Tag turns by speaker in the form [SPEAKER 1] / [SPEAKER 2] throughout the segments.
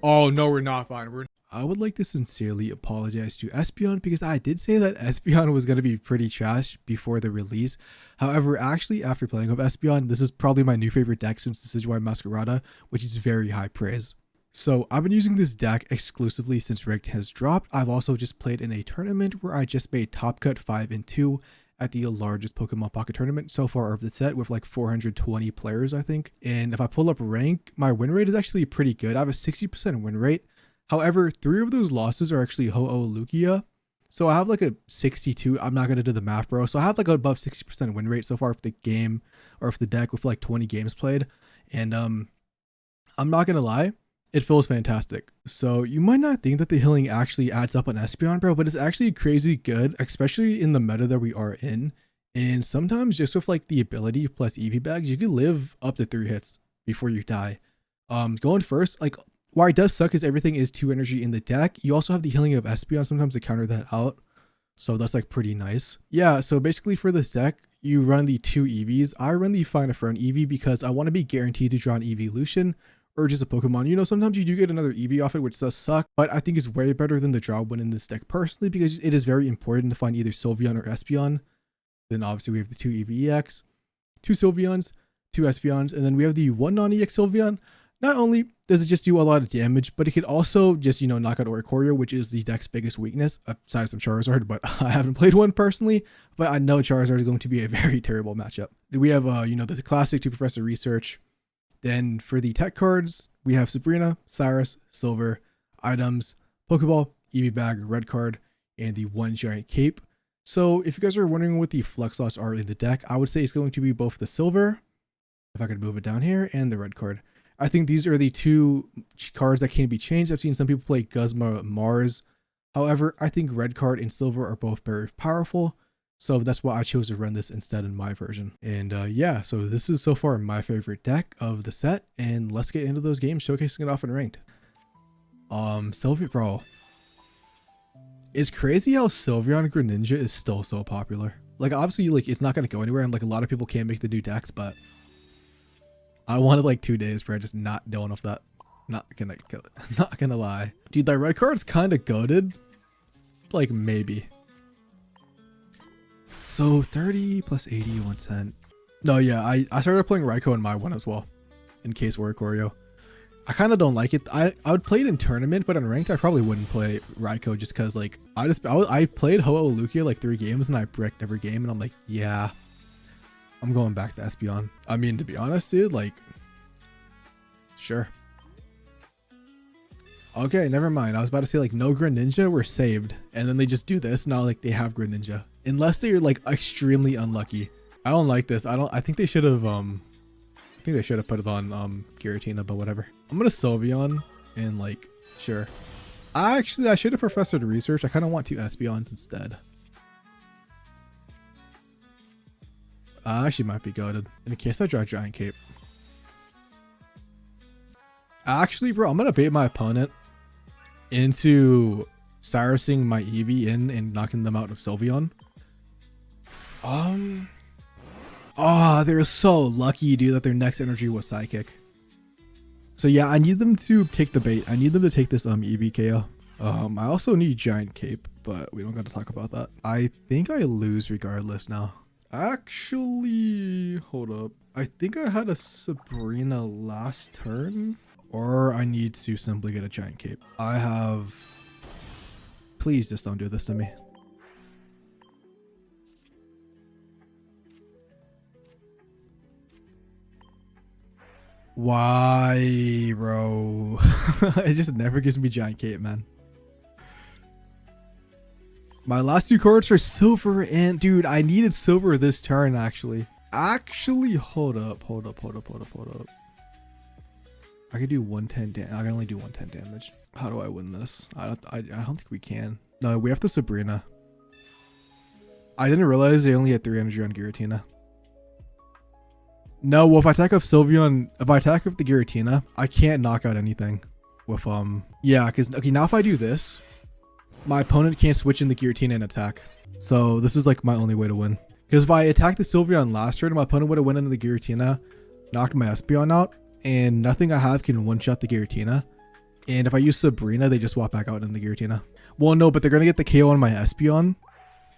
[SPEAKER 1] Oh, no, we're not fine. I would like to sincerely apologize to Espeon because I did say that Espeon was going to be pretty trash before the release. However, actually, after playing with Espeon, this is probably my new favorite deck since the TCG Masquerada, which is very high praise. So I've been using this deck exclusively since Ranked has dropped. I've also just played in a tournament where I just made top cut 5 and 2 at the largest Pokemon Pocket tournament so far of the set with like 420 players, I think. And if I pull up rank, my win rate is actually pretty good. I have a 60% win rate. However, 3 of those losses are actually Ho-Oh Lugia. So I have like a 62. I'm not going to do the math, bro. So I have like above 60% win rate so far for the game or for the deck with like 20 games played. And I'm not going to lie, it feels fantastic. So you might not think that the healing actually adds up on Espeon, bro, but it's actually crazy good, especially in the meta that we are in. And sometimes just with like the ability plus eevee bags, you can live up to 3 hits before you die. Going first, like, why it does suck is everything is 2 energy in the deck. You also have the healing of Espeon sometimes to counter that out. So that's like pretty nice. Yeah, so basically for this deck, you run the 2 EVs. I run the Find a Friend EV because I want to be guaranteed to draw an evolution or just a Pokemon. You know, sometimes you do get another EV off it, which does suck, but I think it's way better than the draw one in this deck personally because it is very important to find either Sylveon or Espeon. Then obviously we have the 2 EV EX, 2 Sylveons, 2 Espeons, and then we have the 1 non-EX Sylveon. Not only does it just do a lot of damage, but it can also just, you know, knock out Oricorio, which is the deck's biggest weakness, aside from Charizard, but I haven't played one personally, but I know Charizard is going to be a very terrible matchup. We have, you know, the classic to Professor Research. Then for the tech cards, we have Sabrina, Cyrus, Silver, items, Pokeball, EV Bag, red card, and the 1 giant cape. So if you guys are wondering what the flex slots are in the deck, I would say it's going to be both the silver, if I could move it down here, and the red card. I think these are the 2 cards that can be changed. I've seen some people play Guzma Mars. However, I think red card and silver are both very powerful. So that's why I chose to run this instead in my version. And yeah, so this is so far my favorite deck of the set. And let's get into those games, showcasing it off in ranked. Sylveon, bro. It's crazy how Sylveon Greninja is still so popular. Like, obviously, like, it's not going to go anywhere. And like a lot of people can't make the new decks, but I wanted like 2 days for just not doing with that. Not gonna lie. Dude, that red card's kind of goated. Like, maybe. So 30 plus 80, 110. No, yeah, I started playing Raikou in my one as well. In case Oricorio. I kind of don't like it. I would play it in tournament, but in ranked I probably wouldn't play Raikou just because like I played Ho-Oh Lugia like 3 games and I bricked every game and I'm like, yeah, I'm going back to Espeon. I mean, to be honest, dude, like, sure. Okay, never mind. I was about to say like no Greninja, we're saved. And then they just do this. Now like they have Greninja. Unless they're like extremely unlucky. I don't like this. I think they should have put it on Giratina, but whatever. I'm gonna Sylveon and like, sure. I should have Professor to Research. I kind of want 2 Espeons instead. I actually might be goated. In case I draw Giant Cape. Actually, bro, I'm gonna bait my opponent into Cyrusing my Eevee in and knocking them out of Sylveon. Oh, they're so lucky, dude, that their next energy was Psychic. So yeah, I need them to take the bait. I need them to take this Eevee KO. I also need Giant Cape, but we don't got to talk about that. I think I lose regardless now. Actually, hold up. I think I had a Sabrina last turn. Or I need to simply get a Giant Cape. I have... Please just don't do this to me. Why, bro? It just never gives me Giant Cape, man. My last 2 cards are silver and... Dude, I needed silver this turn, actually. Hold up. I could do 110 damage. I can only do 110 damage. How do I win this? I don't think we can. No, we have the Sabrina. I didn't realize they only had 3 energy on Giratina. No, well, if I attack with Sylveon, if I attack with the Giratina, I can't knock out anything with, yeah, because, okay, now if I do this, my opponent can't switch in the Giratina and attack. So this is like my only way to win. Because if I attacked the Sylveon last turn, my opponent would have went into the Giratina, knocked my Espeon out, and nothing I have can one-shot the Giratina. And if I use Sabrina, they just swap back out in the Giratina. Well, no, but they're going to get the KO on my Espeon,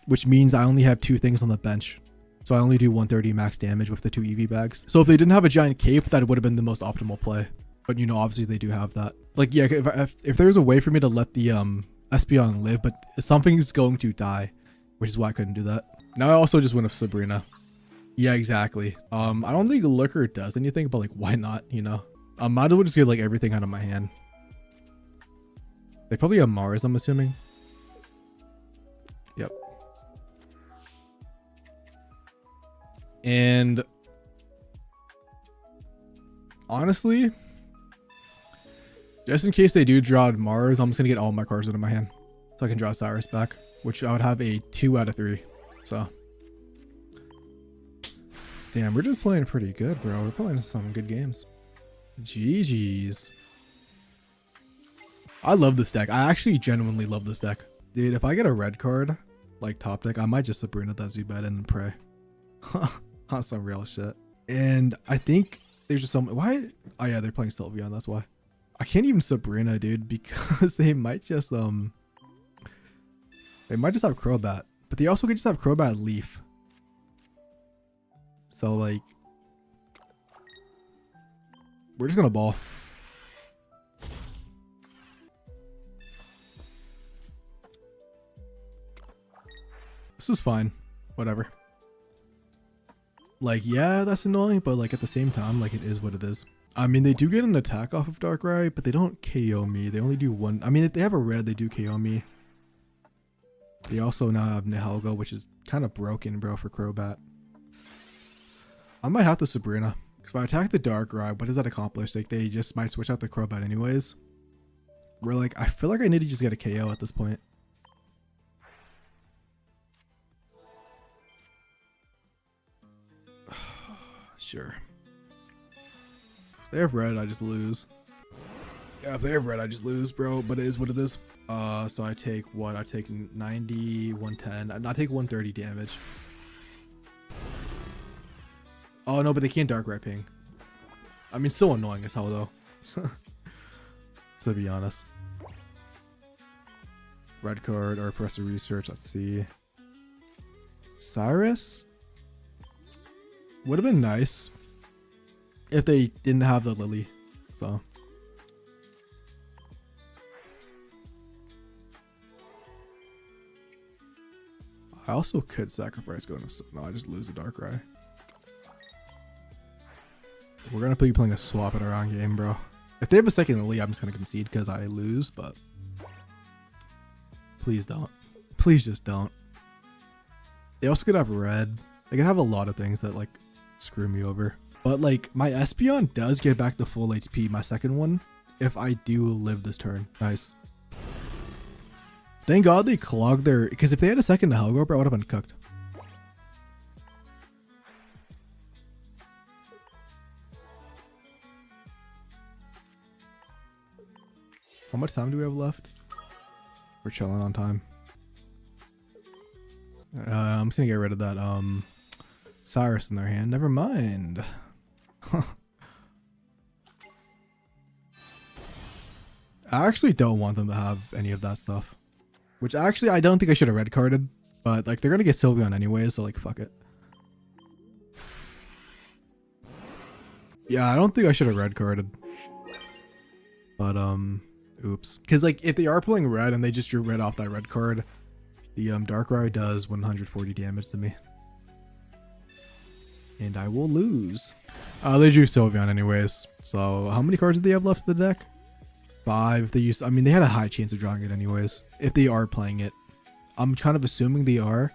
[SPEAKER 1] which means I only have 2 things on the bench. So I only do 130 max damage with the 2 EV bags. So if they didn't have a giant cape, that would have been the most optimal play. But you know, obviously they do have that. Like, yeah, if there's a way for me to let the Espeon live, but something's going to die, which is why I couldn't do that. Now I also just went with Sabrina. Yeah, exactly. I don't think Lurker does anything, but like, why not, you know? I might as well just get like everything out of my hand. They probably have Mars, I'm assuming. Yep. And honestly, just in case they do draw Mars, I'm just gonna get all my cards out of my hand so I can draw Cyrus back, which I would have a 2 out of 3. So damn, we're just playing pretty good, bro. We're playing some good games. GG's. I love this deck. I actually genuinely love this deck. Dude, if I get a red card, like top deck, I might just Sabrina that Zubat and pray. On some real shit. And I think there's just some... Why? Oh yeah, they're playing Sylveon, that's why. I can't even Sabrina, dude, because they might just have Crobat. But they also could just have Crobat Leaf. So like... We're just gonna ball. This is fine. Whatever. Like, yeah, that's annoying, but like at the same time, like it is what it is. I mean, they do get an attack off of Darkrai, but they don't KO me. They only do 1. I mean, if they have a red, they do KO me. They also now have Nihilego, which is kind of broken, bro, for Crobat. I might have to Sabrina. Because if I attack the Darkrai, what does that accomplish? Like, they just might switch out the Crobat anyways. Where, like, I feel like I need to just get a KO at this point. Sure. If they have red, I just lose. Yeah, if they have red, I just lose, bro. But it is what it is. So I take what? I take 90, 110. I take 130 damage. Oh, no, but they can't Darkrai Ping. I mean, so annoying as hell, though. To be honest. Red card or press a research. Let's see. Cyrus? Would have been nice if they didn't have the Lily. So. I also could sacrifice going to... No, I just lose the Darkrai. We're going to be playing a swap in our own game, bro. If they have a second Lily, I'm just going to concede because I lose, but... Please don't. Please just don't. They also could have red. They could have a lot of things that, like, screw me over. But, like, my Espeon does get back to full HP, my second one, if I do live this turn. Nice. Thank God they clogged their... Because if they had a second Nihilego, bro, I would have been cooked. How much time do we have left? We're chilling on time. I'm just gonna get rid of that Cyrus in their hand. Never mind. I actually don't want them to have any of that stuff. Which actually I don't think I should have red carded. But like they're gonna get Sylveon anyway, so like fuck it. Yeah, I don't think I should have red carded. But oops. Because like if they are playing red and they just drew red off that red card, the Darkrai does 140 damage to me. And I will lose. They drew Sylveon anyways. So how many cards do they have left in the deck? 5. If they use, I mean, they had a high chance of drawing it anyways. If they are playing it. I'm kind of assuming they are.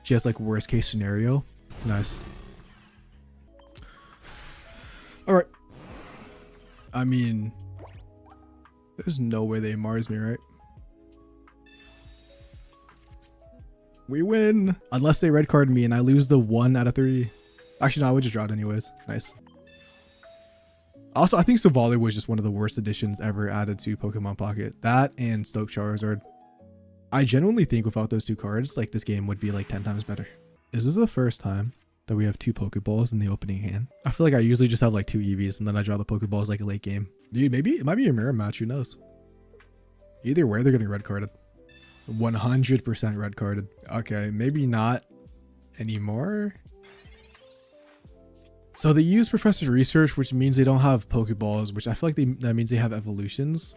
[SPEAKER 1] Just like worst case scenario. Nice. Alright. I mean, there's no way they Mars me, right? We win. Unless they red card me and I lose the 1 out of 3. Actually, no, I would just draw it anyways. Nice. Also, I think Savali was just one of the worst additions ever added to Pokemon Pocket. That and Stoke Charizard. I genuinely think without those 2 cards, like this game would be like 10 times better. Is this the first time? that we have 2 Pokeballs in the opening hand. I feel like I usually just have like 2 EVs and then I draw the Pokeballs like a late game. Dude, maybe it might be a mirror match. Who knows? Either way, they're getting red carded. 100% red carded. Okay, maybe not anymore. So they use Professor Research, which means they don't have Pokeballs, which I feel like that means they have evolutions.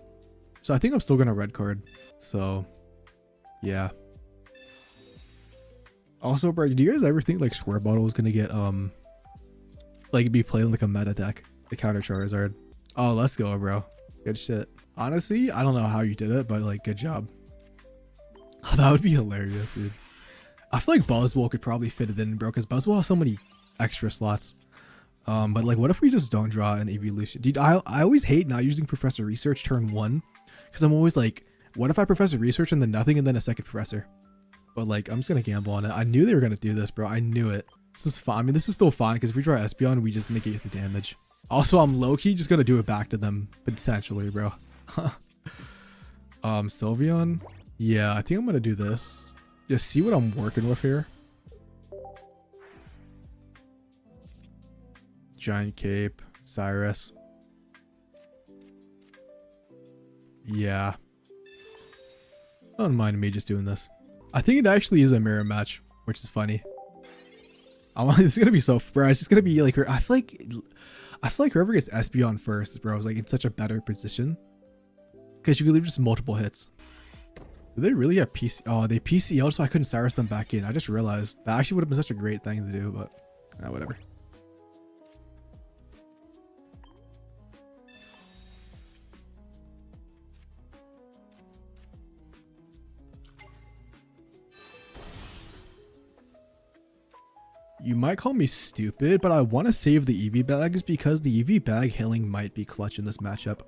[SPEAKER 1] So I think I'm still gonna red card. So yeah. Also, bro, do you guys ever think like Square Bottle is gonna get like be played in like a meta deck, the counter Charizard? Oh, let's go, bro. Good shit. Honestly, I don't know how you did it, but like good job. That would be hilarious, dude. I feel like Buzzwole could probably fit it in, bro, because Buzzwole has so many extra slots. But like, what if we just don't draw an evolution? Dude, I always hate not using Professor Research turn 1, because I'm always like, what if I Professor Research and then nothing and then a second Professor? But like, I'm just gonna gamble on it. I knew they were gonna do this, bro. I knew it. This is fine. I mean, this is still fine because if we draw Espeon, we just negate the damage. Also, I'm low-key just gonna do it back to them potentially, bro. Sylveon. Yeah, I think I'm gonna do this. Just see what I'm working with here. Giant Cape, Cyrus. Yeah. Don't mind me just doing this. I think it actually is a mirror match, which is funny. It's gonna be so fresh. It's gonna be like her. I feel like whoever gets Espeon first, bro, is like in such a better position because you can leave just multiple hits. Do they really have PC? Oh, they PCL'd, so I couldn't Cyrus them back in. I just realized that actually would have been such a great thing to do, but whatever. You might call me stupid, but I want to save the EV bags because the EV bag healing might be clutch in this matchup.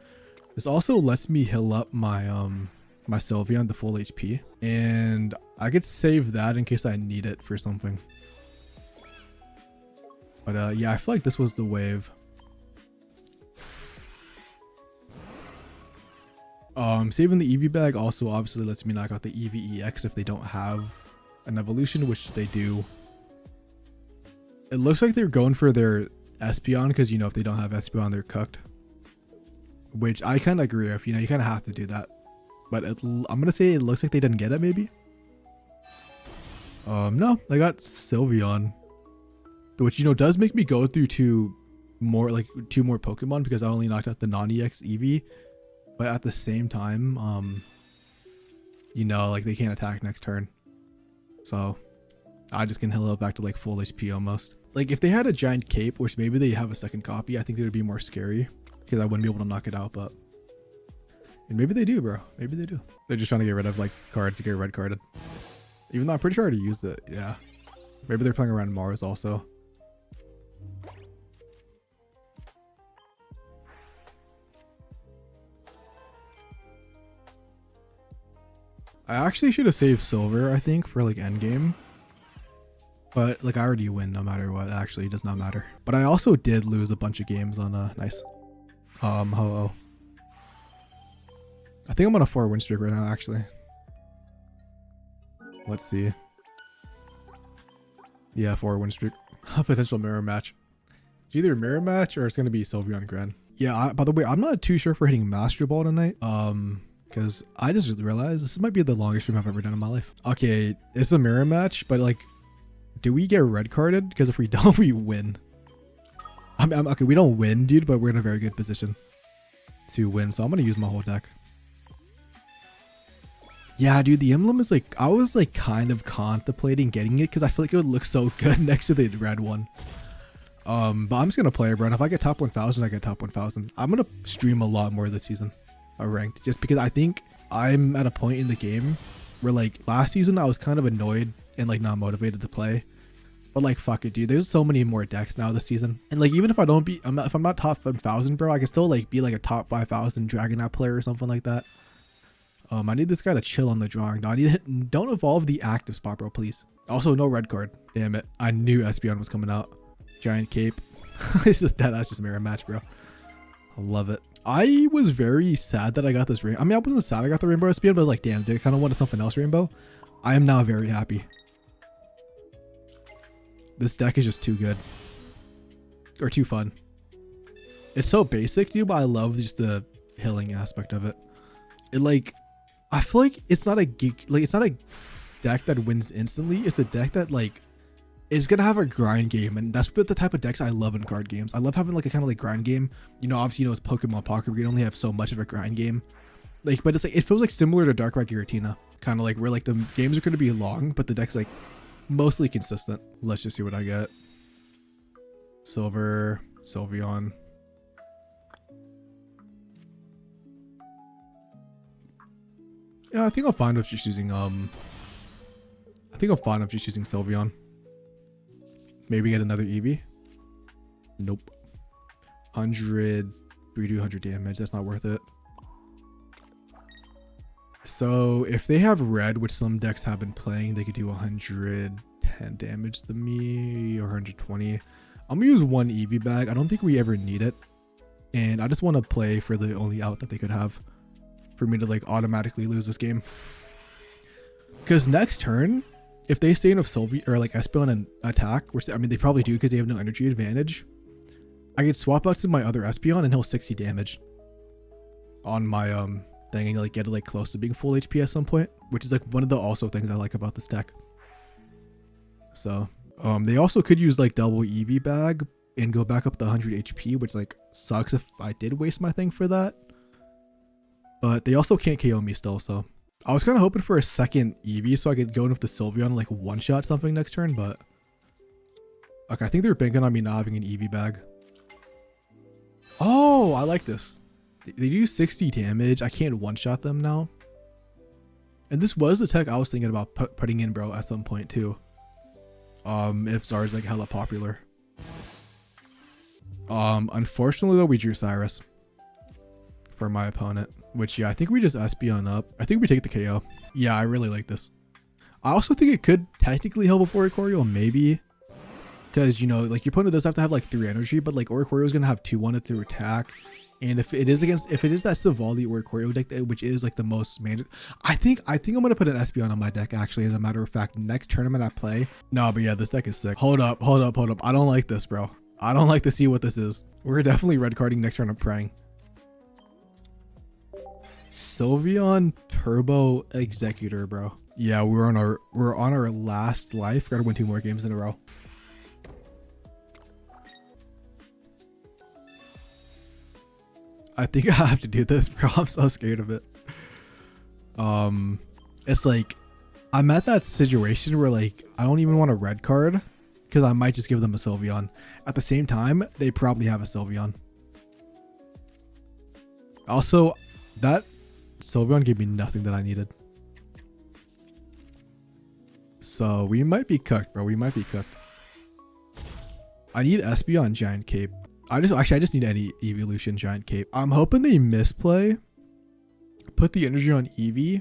[SPEAKER 1] This also lets me heal up my my Sylveon to full HP, and I could save that in case I need it for something. But yeah, I feel like this was the wave. Saving the EV bag also obviously lets me knock out the EVE EX if they don't have an evolution, which they do. It looks like they're going for their Espeon because, you know, if they don't have Espeon, they're cooked. Which I kind of agree with. You know, you kind of have to do that. But I'm going to say it looks like they didn't get it, maybe. No, they got Sylveon. Which, you know, does make me go through two more Pokemon because I only knocked out the non-EX Eevee. But at the same time, you know, like they can't attack next turn. So I just can heal it back to like full HP almost. Like if they had a giant cape, which maybe they have a second copy, I think they would be more scary because I wouldn't be able to knock it out. But and maybe they do, bro. Maybe they do. They're just trying to get rid of like cards to get red carded. Even though I'm pretty sure I already used it. Yeah. Maybe they're playing around Mars also. I actually should have saved Silver, I think, for like endgame. But like I already win no matter what. Actually, it does not matter. But I also did lose a bunch of games on nice. Ho-Oh. I think I'm on a 4-win streak right now, actually. Let's see. Yeah, 4-win streak. A potential mirror match. It's either a mirror match or it's gonna be Sylveon Gran. Yeah, by the way, I'm not too sure for hitting Master Ball tonight. Because I just realized this might be the longest stream I've ever done in my life. Okay, it's a mirror match, but like, do we get red carded? Because if we don't, we win. Okay, we don't win, dude, but we're in a very good position to win. So I'm gonna use my whole deck. Yeah, dude, the emblem is like, I was like kind of contemplating getting it because I feel like it would look so good next to the red one. But I'm just gonna play it, bro. And if I get top 1,000, I get top 1,000. I'm gonna stream a lot more this season, ranked, just because I think I'm at a point in the game where like last season I was kind of annoyed and like not motivated to play. But like, fuck it, dude. There's so many more decks now this season. And like, even if I don't be, if I'm not top 1,000, bro, I can still like be like a top 5,000 Dragonite player or something like that. I need this guy to chill on the drawing. Don't evolve the active spot, bro, please. Also, no red card. Damn it. I knew Espeon was coming out. Giant cape. It's just that's just mirror match, bro. I love it. I was very sad that I got this rainbow. I mean, I wasn't sad I got the rainbow Espeon, but I was like, damn, dude, I kind of wanted something else rainbow. I am now very happy. This deck is just too good. Or too fun. It's so basic, dude, but I love just the healing aspect of it. It like, I feel like it's not a geek, like it's not a deck that wins instantly. It's a deck that like is gonna have a grind game, and that's what the type of decks I love in card games. I love having like a kind of like grind game. You know, obviously, you know, it's Pokemon Pocket. We can only have so much of a grind game. Like, but it's like, it feels like similar to Dark Red Giratina, kind of like where like the games are gonna be long, but the deck's like mostly consistent. Let's just see what I get. Silver, Sylveon. Yeah, I think I'm fine with just using Sylveon. Maybe get another Eevee. Nope. 100, we do 100 damage. That's not worth it. So if they have red, which some decks have been playing, they could do 110 damage to me or 120. I'm gonna use one Eevee bag. I don't think we ever need it, and I just want to play for the only out that they could have for me to like automatically lose this game. Because next turn, if they stay enough Sylvie or like Espeon and attack, which I mean they probably do because they have no energy advantage, I could swap out to my other Espeon and he'll 60 damage on my thing and like get it like close to being full HP at some point, which is like one of the also things I like about this deck. So they also could use like double Eevee bag and go back up to 100 HP, which like sucks if I did waste my thing for that. But they also can't KO me still, so I was kind of hoping for a second Eevee so I could go in with the Sylveon and like one-shot something next turn, but okay, I think they're banking on me not having an Eevee bag. Oh, I like this. They do 60 damage. I can't one-shot them now. And this was the tech I was thinking about putting in, bro, at some point too. If Zar's like hella popular. Unfortunately though, we drew Cyrus for my opponent, which yeah, I think we just Espeon up. I think we take the KO. Yeah, I really like this. I also think it could technically help with Oricorio, maybe. Because, you know, like your opponent does have to have like 3 energy, but like Oricorio is going to have 2 on it to attack. And if it is that Savali Oricorio deck, which is like the most mandatory, I think I'm going to put an Espeon on my deck actually, as a matter of fact, next tournament I play. No, but yeah, this deck is sick. Hold up. I don't like this, bro. I don't like to see what this is. We're definitely red carding next turn. I'm praying. Sylveon Turbo Executor, bro. Yeah, we're on our last life. Gotta win 2 more games in a row. I think I have to do this, bro. I'm so scared of it. It's like I'm at that situation where like I don't even want a red card because I might just give them a Sylveon. At the same time, they probably have a Sylveon. Also, that Sylveon gave me nothing that I needed. So we might be cooked, bro. We might be cooked. I need Espeon Giant Cape. I just need any evolution Giant Cape. I'm hoping they misplay, put the energy on Eevee,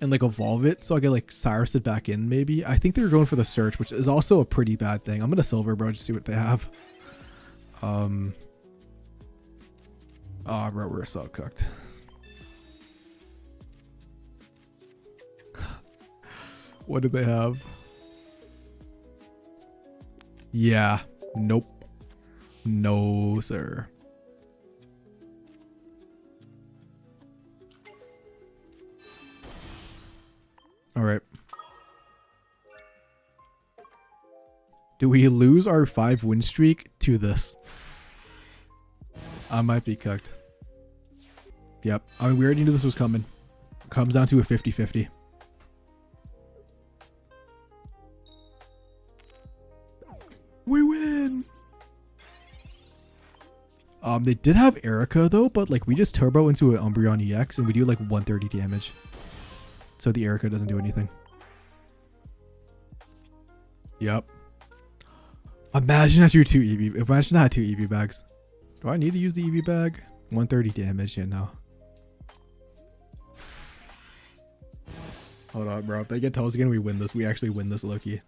[SPEAKER 1] and like evolve it so I get like Cyrus it back in maybe. I think they're going for the search, which is also a pretty bad thing. I'm gonna silver, bro, just see what they have. Oh, bro, we're so cooked. What do they have? Yeah, nope. No, sir. All right. Do we lose our 5 win streak to this? I might be cooked. Yep. I mean, we already knew this was coming. Comes down to a 50-50. We win. They did have Erica though, but like we just turbo into an Umbreon EX and we do like 130 damage. So the Erica doesn't do anything. Yep. Imagine I drew 2 Eevee. Imagine I had 2 Eevee bags. Do I need to use the Eevee bag? 130 damage, yeah, no. Hold on, bro. If they get Tails again, we win this. We actually win this, Loki.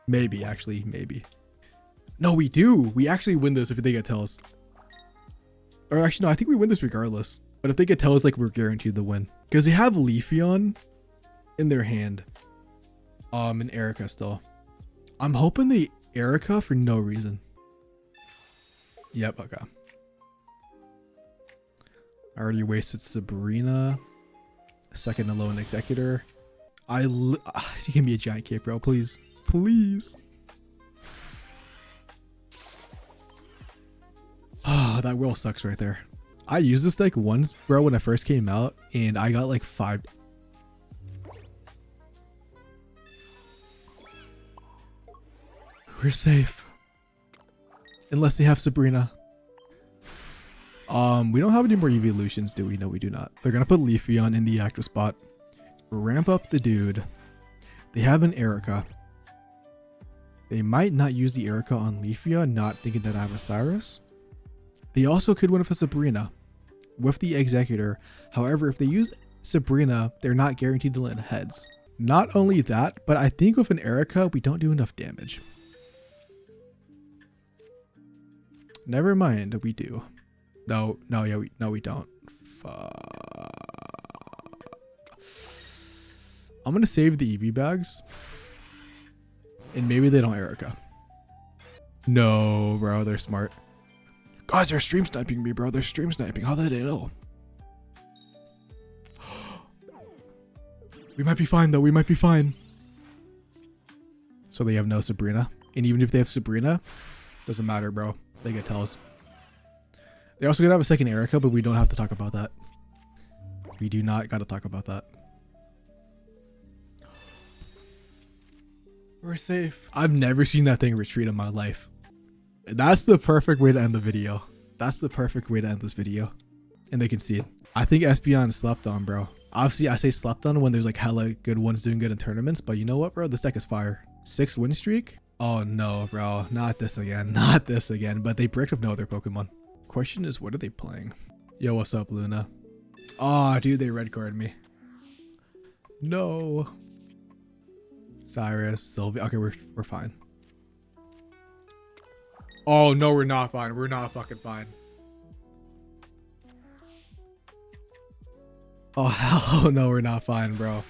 [SPEAKER 1] Maybe, actually, maybe. No, we do. We actually win this if they get Tails. Or actually, no, I think we win this regardless. But if they get Tails, like, we're guaranteed the win. Because they have Leafeon in their hand. And Erica still. I'm hoping the Erica for no reason. Yep, okay. I already wasted Sabrina. Second alone executor. Give me a giant cape, bro, please. Please. Oh, that roll sucks right there. I used this deck once, bro, when it first came out, and I got like 5. We're safe. Unless they have Sabrina. We don't have any more evolutions, do we? No, we do not. They're gonna put Leafeon in the active spot. Ramp up the dude. They have an Erica. They might not use the Erica on Leafeon, not thinking that I have a Cyrus. They also could win with a Sabrina with the Executor. However, if they use Sabrina, they're not guaranteed to land heads. Not only that, but I think with an Erica, we don't do enough damage. Never mind, we do. No, we don't. I'm gonna save the EV bags. And maybe they don't Erica. No, bro, they're smart. Guys, they're stream sniping me, bro. They're stream sniping. How did they know? We might be fine, though. We might be fine. So they have no Sabrina. And even if they have Sabrina, doesn't matter, bro. They get tells. They're also gonna have a second Erica, but we don't have to talk about that. We do not gotta talk about that. We're safe. I've never seen that thing retreat in my life. That's the perfect way to end the video. That's the perfect way to end this video. And they can see it. I think Espeon slept on, bro. Obviously, I say slept on when there's like hella good ones doing good in tournaments. But you know what, bro? This deck is fire. 6 win streak? Oh no, bro. Not this again. Not this again. But they bricked with no other Pokemon. Question is, what are they playing? Yo, what's up, Luna? Oh, dude, they red carded me. No. Cyrus, Sylvia. Okay, we're fine. Oh no, we're not fine. We're not fucking fine. Oh hell no, we're not fine, bro.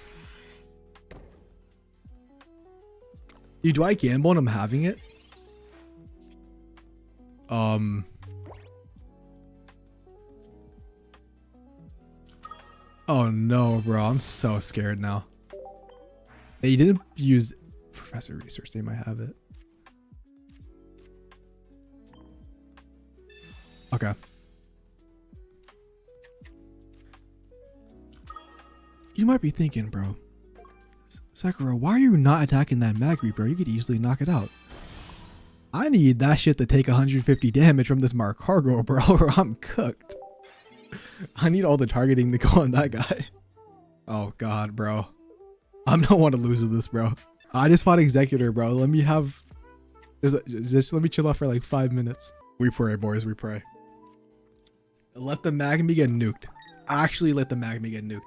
[SPEAKER 1] Dude, do I gamble and I'm having it? Oh no, bro. I'm so scared now. They didn't use Professor Research. They might have it. Okay. You might be thinking, bro, Sakura, why are you not attacking that Magby, bro? You could easily knock it out. I need that shit to take 150 damage from this Marcargo, bro, or I'm cooked. I need all the targeting to go on that guy. Oh god, bro. I don't want to lose to this, bro. I just fought Executor, bro. Let me have... Just let me chill out for like 5 minutes. We pray, boys. We pray. Let the Magmy get nuked. Actually, let the Magmy get nuked.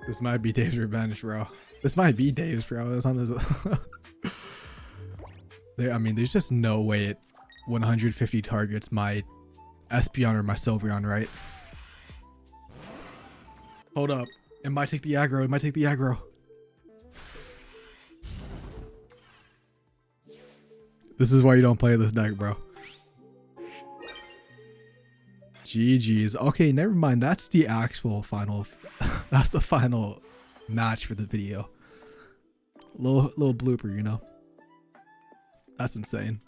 [SPEAKER 1] This might be Dave's revenge, bro. This might be Dave's, bro. It's on this... I mean, there's just no way it 150 targets my Espeon or my Sylveon, right? Hold up. It might take the aggro. It might take the aggro. This is why you don't play this deck, bro. GG's. Okay, never mind. That's the actual final. That's the final match for the video. Little blooper, you know. That's insane.